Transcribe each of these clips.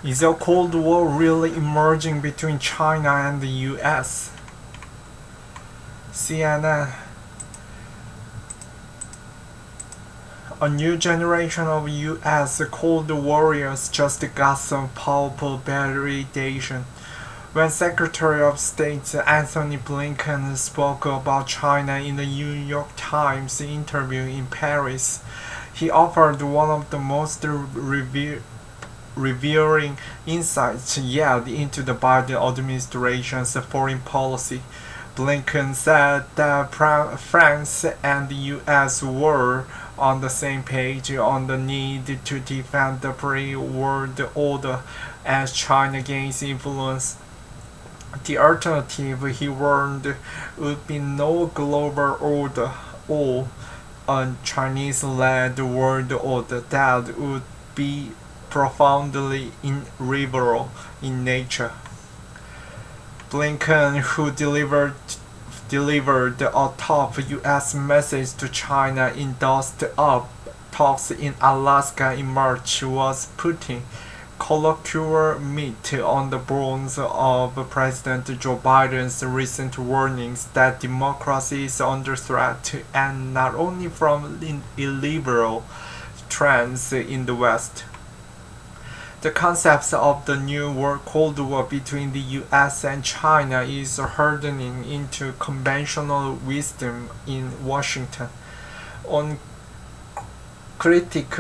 Is a Cold War really emerging between China and the US? CNN. A new generation of US Cold Warriors just got some powerful validation. When Secretary of State Anthony Blinken spoke about China in the New York Times interview in Paris, he offered one of the most revealing insights yet into the Biden administration's foreign policy. Blinken said that France and the US were on the same page on the need to defend the free world order as China gains influence. The alternative, he warned, would be no global order or a Chinese-led world order that would be profoundly illiberal in nature. Blinken, who delivered a top U.S. message to China in dust-up talks in Alaska in March, was putting colloquial meat on the bones of President Joe Biden's recent warnings that democracy is under threat, and not only from illiberal trends in the West. The concept of the new Cold War between the US and China is hardening into conventional wisdom in Washington. One critic,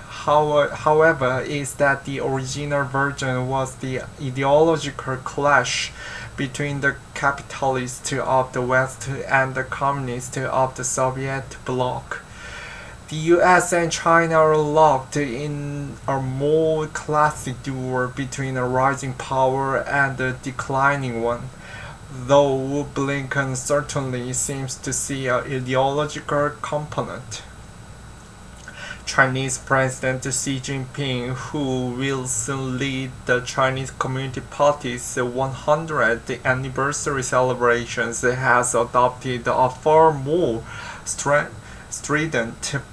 however, is that the original version was the ideological clash between the capitalists of the West and the communists of the Soviet bloc. The US and China are locked in a more classic duel between a rising power and a declining one, though Blinken certainly seems to see an ideological component. Chinese President Xi Jinping, who will soon lead the Chinese Communist Party's 100th anniversary celebrations, has adopted a far more strident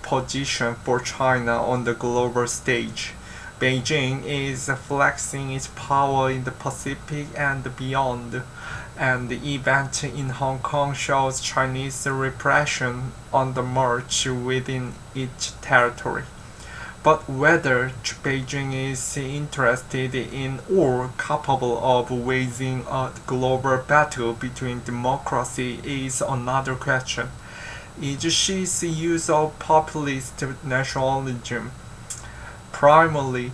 position for China on the global stage. Beijing is flexing its power in the Pacific and beyond, and the event in Hong Kong shows Chinese repression on the march within its territory. But whether Beijing is interested in or capable of waging a global battle between democracy is another question. Is Xi's use of populist nationalism primarily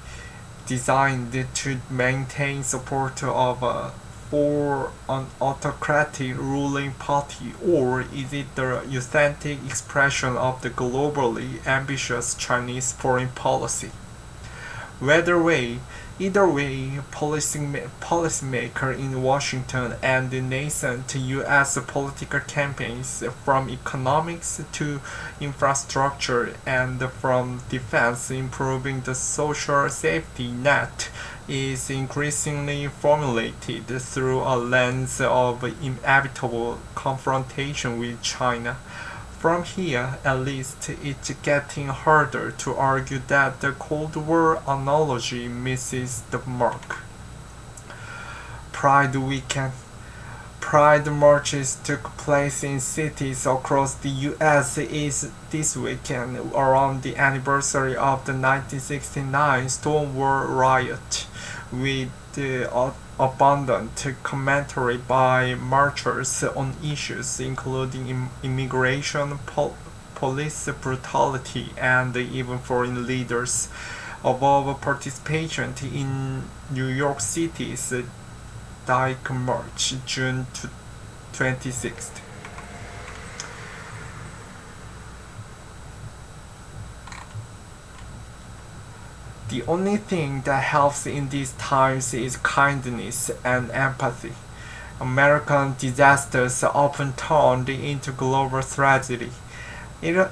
designed to maintain support for an autocratic ruling party, or is it the authentic expression of the globally ambitious Chinese foreign policy? Either way, policymakers in Washington and the nascent U.S. political campaigns, from economics to infrastructure and from defense improving the social safety net, is increasingly formulated through a lens of inevitable confrontation with China. From here, at least, it's getting harder to argue that the Cold War analogy misses the mark. Pride Weekend. Pride marches took place in cities across the U.S. this weekend around the anniversary of the 1969 Stonewall riot, with abundant commentary by marchers on issues including immigration, police brutality, and even foreign leaders. Above participation in New York City's Dyke March, June 26th. The only thing that helps in these times is kindness and empathy. American disasters often turned into global tragedy. It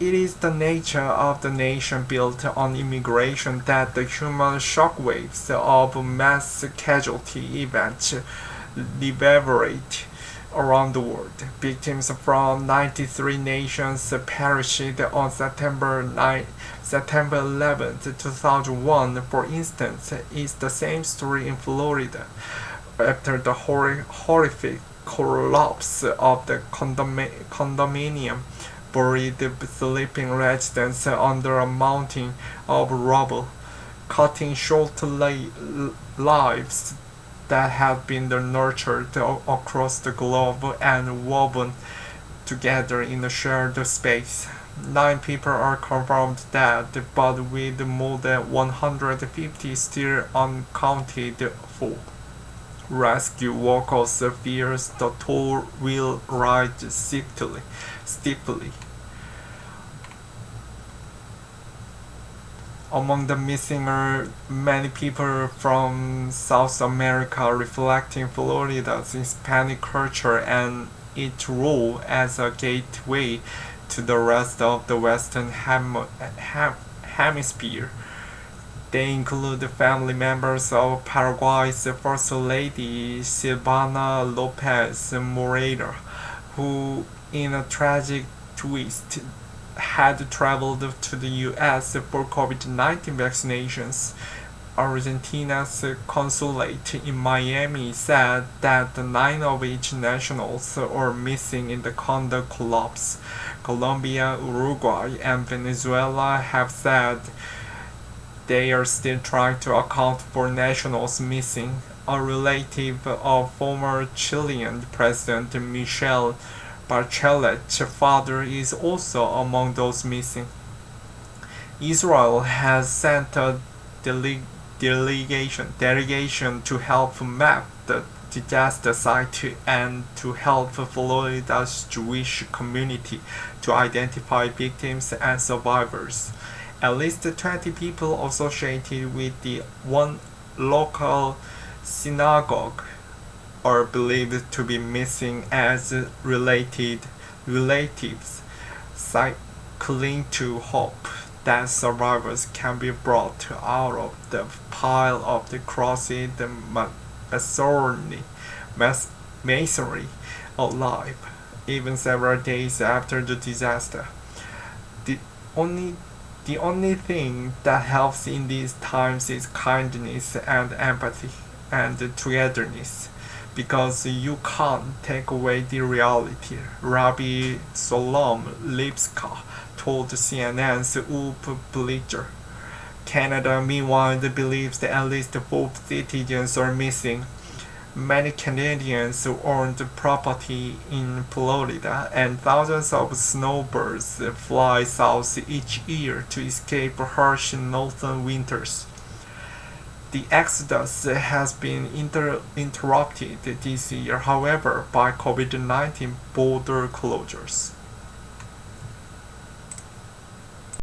is the nature of the nation built on immigration that the human shockwaves of mass casualty events reverberate around the world. Victims from 93 nations perished on September 11, 2001. For instance, is the same story in Florida. After the horrific collapse of the condominium, buried sleeping residents under a mountain of rubble, cutting short lives that had been nurtured across the globe and woven together in a shared space. 9 people are confirmed dead, but with more than 150 still unaccounted for. Rescue workers fear the toll will rise steeply. Among the missing are many people from South America, reflecting Florida's Hispanic culture and its role as a gateway to the rest of the Western Hemisphere. They include family members of Paraguay's First Lady Silvana Lopez Moreira, who, in a tragic twist, had traveled to the U.S. for COVID-19 vaccinations. Argentina's consulate in Miami said that 9 of its nationals are missing in the condo collapse. Colombia, Uruguay, and Venezuela have said they are still trying to account for nationals missing. A relative of former Chilean President Michelle Bachelet's father is also among those missing. Israel has sent a delegation to help map the disaster site and to help Florida's Jewish community to identify victims and survivors. At least 20 people associated with the one local synagogue are believed to be missing as relatives cling to hope that survivors can be brought out of the pile of the crushed masonry alive, even several days after the disaster. The only thing that helps in these times is kindness and empathy and togetherness, because you can't take away the reality, Rabbi Solom Lipska told CNN's Up Bleacher. Canada, meanwhile, believes that at least 4 citizens are missing. Many Canadians owned property in Florida, and thousands of snowbirds fly south each year to escape harsh northern winters. The exodus has been interrupted this year, however, by COVID-19 border closures.